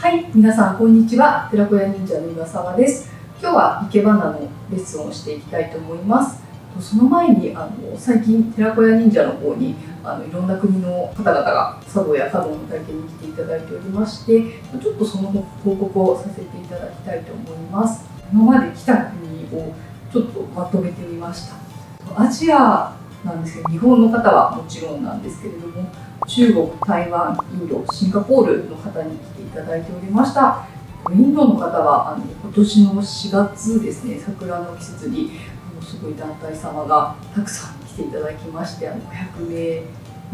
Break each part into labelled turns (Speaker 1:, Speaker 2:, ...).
Speaker 1: はい、皆さんこんにちは。寺子屋忍者の岩沢です。今日は生け花のレッスンをしていきたいと思います。その前に最近寺子屋忍者の方にいろんな国の方々が茶道や華道の体験に来ていただいておりまして、ちょっとその報告をさせていただきたいと思います。今まで来た国をちょっとまとめてみました。アジアなんですけど、日本の方はもちろんなんですけれども、中国、台湾、インド、シンガポールの方に来ていただいておりました。インドの方は今年の4月ですね、桜の季節にすごい団体様がたくさん来ていただきまして、500名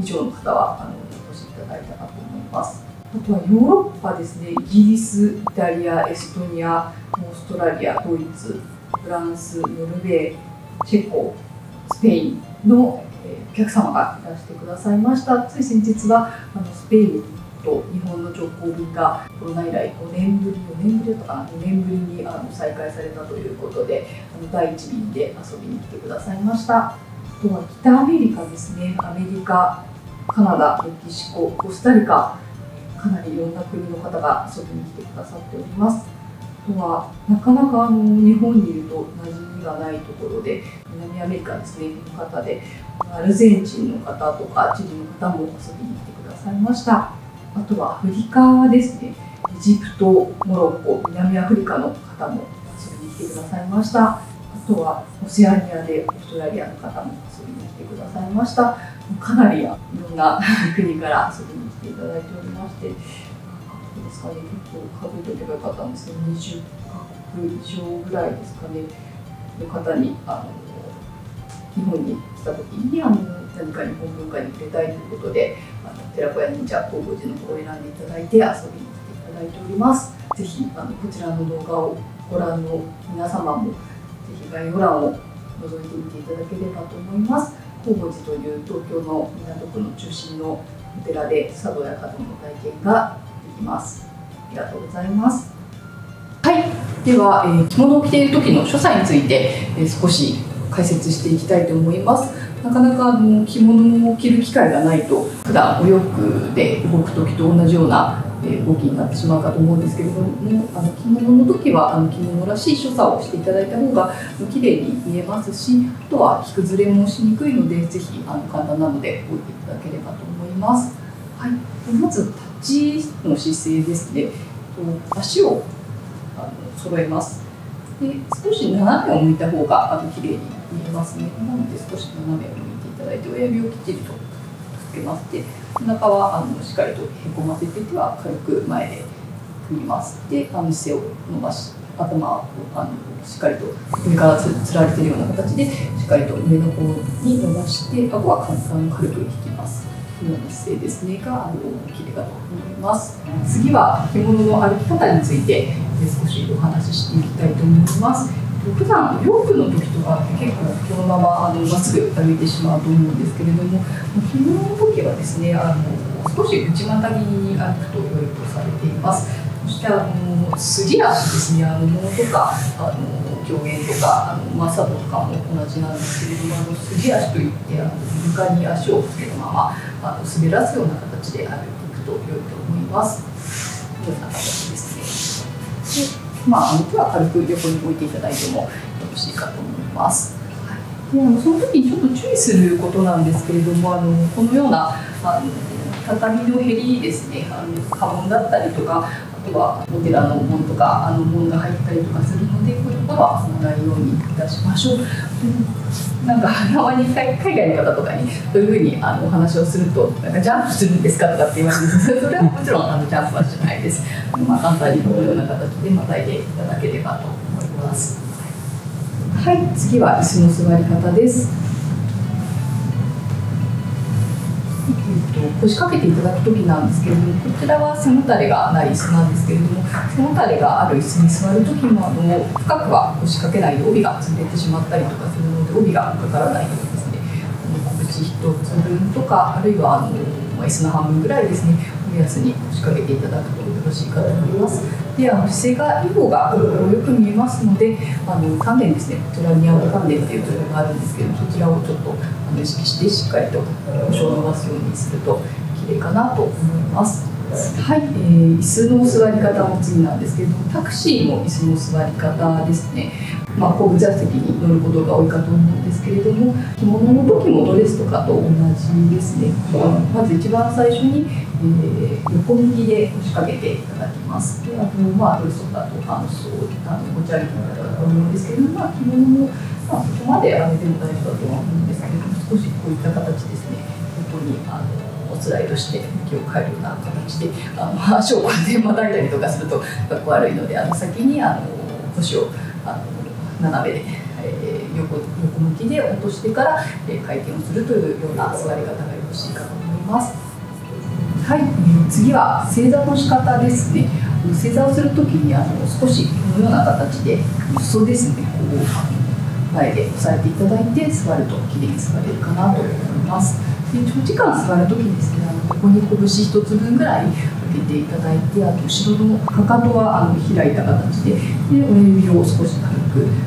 Speaker 1: 以上の方はお越しいただいたかと思います。あとはヨーロッパですね、イギリス、イタリア、エストニア、オーストラリア、ドイツ、フランス、ノルウェー、チェコ、スペインのお客様がいらしてくださいました。つい先日はスペインと日本の直行便がコロナ以来4年ぶりだったかな、2年ぶりに再開されたということで、第1便で遊びに来てくださいました。あとは北アメリカですね、アメリカ、カナダ、メキシコ、コスタリカ、かなりいろんな国の方が遊びに来てくださっております。あとはなかなか日本にいると馴染みがないところで、南アメリカですね、の方でアルゼンチンの方とかチリの方も遊びに来てくださいました。あとはアフリカですね、エジプト、モロッコ、南アフリカの方も遊びに来てくださいました。あとはオセアニアでオーストラリアの方も遊びに来てくださいました。かなりいろんな国から遊びに来ていただいておりまして、ですかね、結構数えておけばよかったんですけど、20カ国以上ぐらいですかね、の方に日本に来た時に何か日本文化に触れたいということで、寺子屋忍者高校寺の方を選んでいただいて遊びに来ていただいております。ぜひこちらの動画をご覧の皆様もぜひ概要欄を覗いてみていただければと思います。高校寺という東京の港区の中心のお寺で茶道や華道の体験ができます。ありがとうございます。はい、では、着物を着ている時の所作について、少し解説していきたいと思います。なかなか着物を着る機会がないと、普段お洋服で動く時と同じような動きになってしまうかと思うんですけれども、着物の時は着物らしい所作をしていただいた方が綺麗に見えますし、あとは着崩れもしにくいので、ぜひ簡単なので動いていただければと思います。はい、まず立ちの姿勢ですね。足を揃えます。で、少し斜めを向いた方が綺麗に見えますね。なので少し斜めを向いていただいて、親指をきっちりとつけます。で、背中はしっかりとへこませて手は軽く前で振ります。で、姿勢を伸ばし、頭をしっかりと上からつられているような形でしっかりと上の方に伸ばして、顎は軽く引きます。このような姿勢ですねが綺麗だと思います。次は着物の歩き方について少しお話ししていきたいと思います。普段お洋服の時とかって結構このまままっすぐ歩いてしまうと思うんですけれども、着物の時はですね、少し内股気味に歩くと良いとされています。そして筋足ですね、布とか狂言とか茶道とかも同じなんですけれども、筋足といって床に足をつけたまま滑らすような形で歩いていくと良いと思います。このような形ですね。で、手は軽く横に置いていただいてもよろしいかと思います。で、その時にちょっと注意することなんですけれども、このような畳のへりですね、家紋だったりとか、あとはお寺の門とか門が入ったりとかするので、こういうところは踏まないようにいたしましょう。なんかたまに海外の方とかにそういうふうにお話をすると、なんかジャンプするんですかとかって言われるんですけど、それはもちろんジャンプはしないです。簡単にこのような形でまたいでいただければと思います。はい、次は椅子の座り方です。腰掛けていただくときなんですけれども、こちらは背もたれがない椅子なんですけれども、背もたれがある椅子に座るときも深くは腰掛けないで帯がずれてしまったりとかするので、帯がかからないようにですね、拳一つ分とか、あるいは椅子の半分ぐらいですね、目安に腰掛けていただくとよろしいかと思います。で、姿勢がいい方がよく見えますので、丹田ですね、こちらに丹田っていうところがあるんですけど、そちらをちょっと意識してしっかりと腰を伸ばすようにすると綺麗かなと思います。はい、椅子の座り方の次なんですけれども、タクシーの椅子の座り方ですね。後部座席に乗ることが多いかと思うんですけれども、着物の時もドレスとかと同じですね。まず一番最初に、横向きで押しかけていただきます。でドレスとかとパンツを持ち上げていただくと思うんですけれども、着物も、そこまで上げても大丈夫だとは思うんですけれども、少しこういった形ですね。横にスライドして向きを変えるような形で足をこうやってまたいだりとかするとかっこ悪いので、先に腰を斜めで、横向きで落としてから、回転をするというような座り方がよろしいかと思います。はい、次は正座の仕方ですね。正座をするときに少しこのような形で裾ですね、こう前で押さえていただいて座るときれいに座れるかなと思います。で長時間座るときにですね、ここに拳1つ分ぐらい上げていただいて、後ろのかかとは開いた形で、親指を少し軽く重ね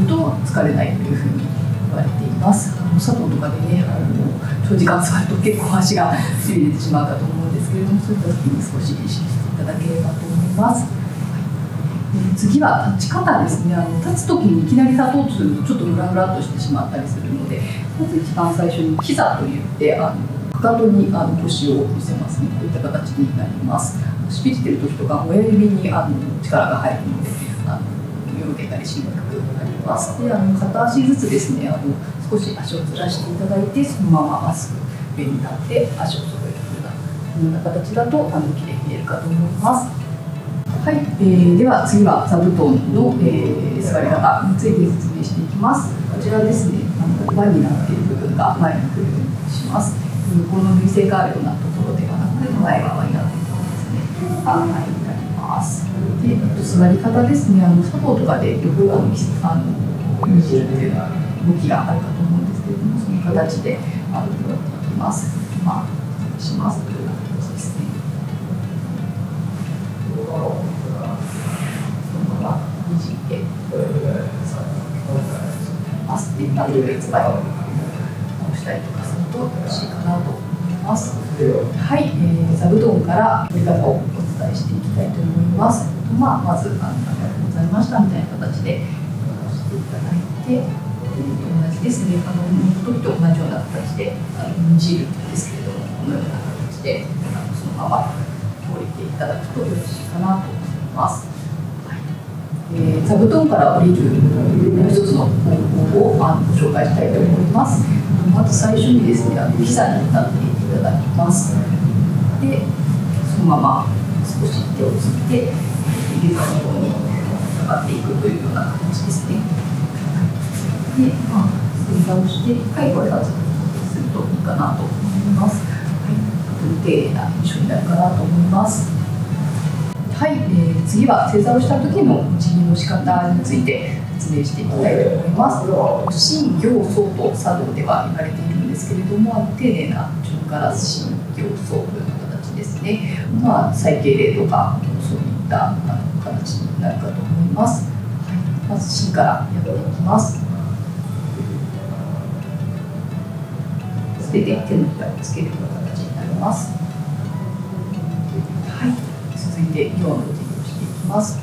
Speaker 1: ると疲れないというふうに言われています。佐藤とかでね、長時間座ると結構足がしびれてしまうかと思うんですけれども、そういった時に少し意識していただければと思います。次は立ち方ですね。立つ時にいきなり立とうとするとちょっとフラフラっとしてしまったりするので、まず一番最初に膝といってかかとに腰を見せますね。こういった形になります。しびれてる時とか親指に力が入るのでよろけたりしにくくなります。で片足ずつですね、少し足をずらしていただいて、そのまままっすぐ上に立って足を揃えるような形だときれいに見えるかと思います。はい、では次は座布団の、座り方について説明していきます。こちらですね、輪になっている部分が前に来るようにします。この類性があるようなところではなく、前側になっているところですね。前になります。で、座り方ですね、佐藤とかでよく見せるという動きがあるかと思うんですけれども、その形でいきます。しますという形ですね。にじってますで、あと別場に押したりとかするとよろしいかなと思います。はい、座布団から取り方をお伝えしていきたいと思います。まずありがとうございましたみたいな形で押していただいて、同じですね、乗る時と同じような形でにじるんですけれども、このような形でそのまま降りていただくとよろしいかなと思います。座布団から降りるもう一つの方法をご紹介したいと思います。まず最初にですね、膝に立っていただきます。で、そのまま少し手をついて膝の方にかかっていくというような形ですね。で、正座をして1回ご挨拶するといいかなと思います。とても丁寧な印象になるかなと思います。はい、次は正座をした時のお辞儀の仕方について説明していきたいと思います。真行草と茶道では言われているんですけれども、丁寧な順から真行草という形ですね。最敬礼とかそういった形になるかと思います。はい、まず真からやっていきます。すべて手のひらをつけるような形になります。はい、続いて陽のお辞儀をしていきます。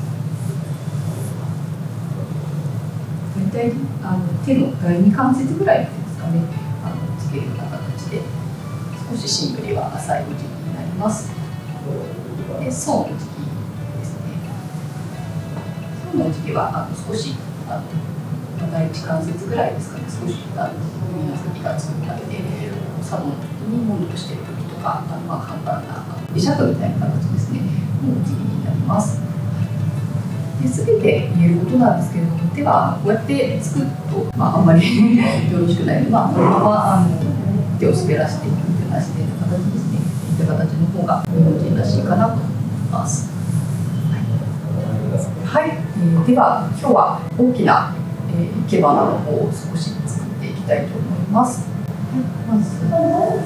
Speaker 1: 大体手の第2関節ぐらいですかね、つけるような形で少し芯よりは浅いお辞儀になります。で、宋のお辞儀ですね。宋のお辞儀は少し第1関節ぐらいですかね、少し指の先がつくまでで、茶道の時に問答している時とか、簡単な会釈みたいな形ですね、のお辞儀になります。すべて言えることなんですけれども、手はこうやってつくと、あんまりよろしくないので、このまま手を滑らせていくというような姿勢の形ですね。こういった形の方が日本人らしいかなと思います。はい、では今日は大きな生け花の方を少し作っていきたいと思います。まずこ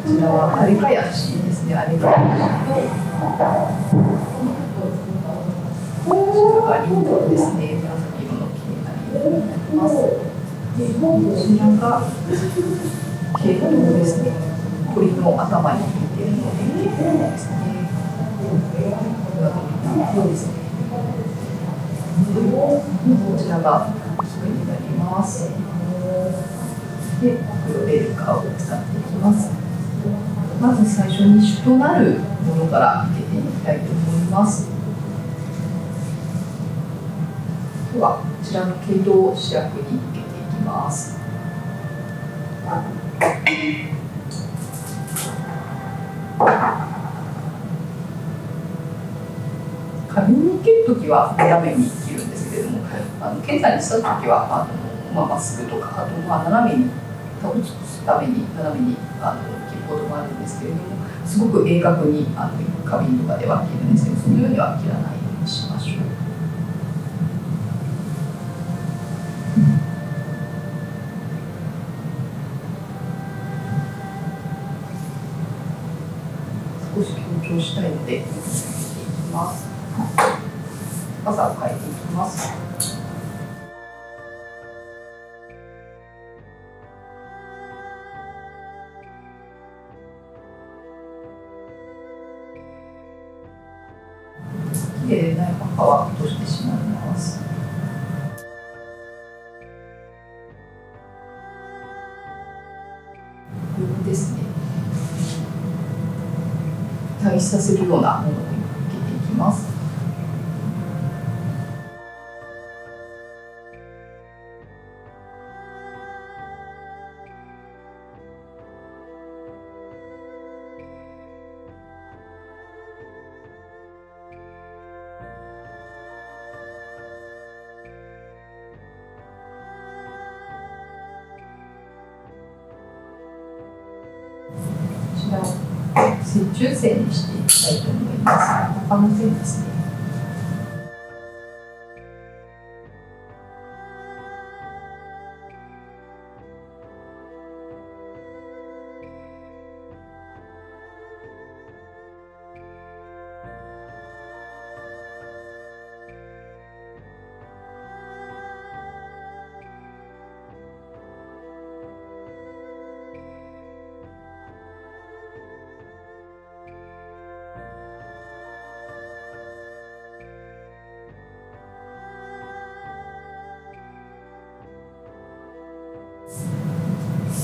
Speaker 1: ちらはあれかやしですね。あれかやしこちらがリンゴですね。紫色のきれいなリンゴになります。で、こちらがケイトウですね。鳥の頭に似ているので結構ですね。そうですね。こちらが机になります。で、黒ベルカーを使っていきます。まず最初に主となるものから開けていきたいと思います。では、こちらの毛糸を主役につけていきます。花瓶に切るときは斜めに切るんですけれども、剣山にしたときはまっすぐとか、あと斜めに手を尽くすために斜めに切ることもあるんですけれども、すごく鋭角に花瓶とかでは切るんですけど、そのようには切らないようにしましょう。少し強調したいので見ていきます。高さを変えていきます。きれいでない葉は落としてしまいます。これですね。対比させるようなものを入れていきます。こちらを折衷線にしていきたいと思います。他の線ですね。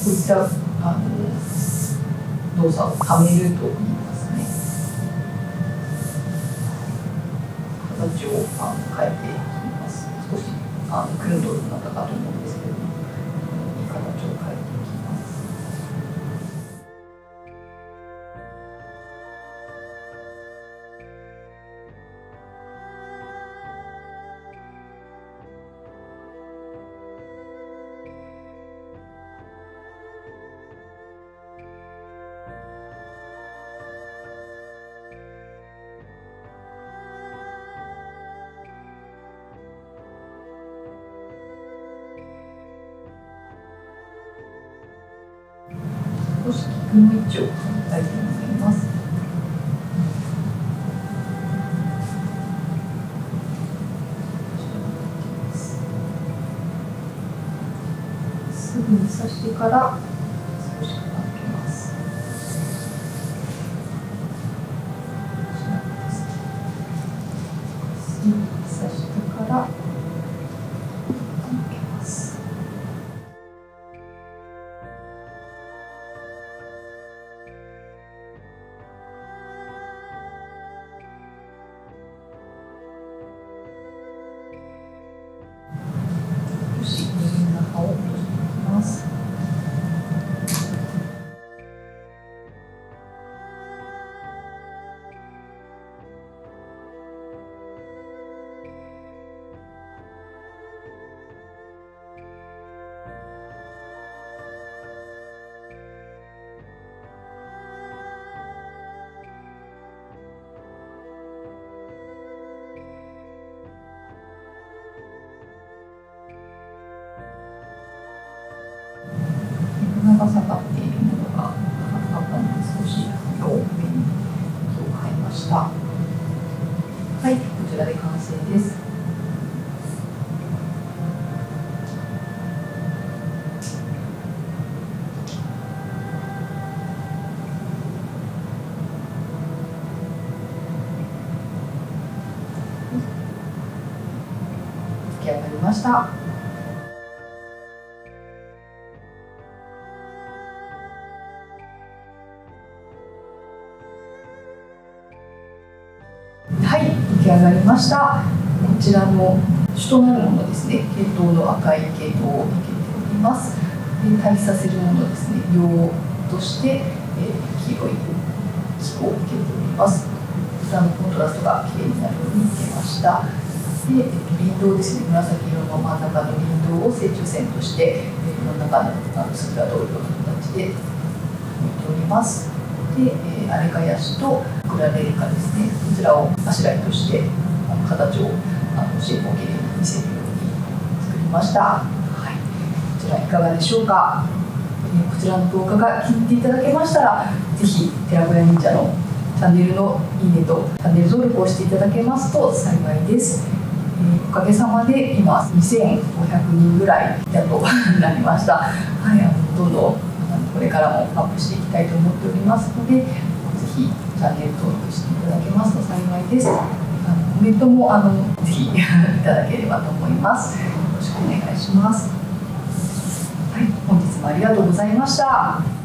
Speaker 1: こういった動作をためると言いますね。形を変えていきます。少しクルンとなったかと思うんですけれども、いい形を変えていきます。少し菊の位置を変えたいと思います。すぐに刺してから少し傾けます。すぐに刺してから傾けます。長さがっているものがあったので、少し多めに糸を変えました。はい、こちらで完成です。ました。はい、出来上がりました。こちらの主となるものですね、系統の赤い系統を生けております。で、対比させるものですね、両として、黄色い木を生けております。こちらのコントラストが綺麗になるように生けました。で、林道ですね、紫色の真ん中の林道を正中線として、真ん中の筋が通るような形で置いております。で、アレカヤシとクラレリカですね、こちらを柱として形をシェイプをきれいに見せるように作りました。はい、こちらいかがでしょうか。こちらの動画が気に入っていただけましたら、ぜひ寺子屋忍者のチャンネルのいいねとチャンネル登録をしていただけますと幸いです。おかげさまで今2500人ぐらいやっとなりました。はい、どんどんこれからもアップしていきたいと思っておりますので、ぜひチャンネル登録していただけますと幸いです。コメントもぜひいただければと思います。よろしくお願いします。はい、本日もありがとうございました。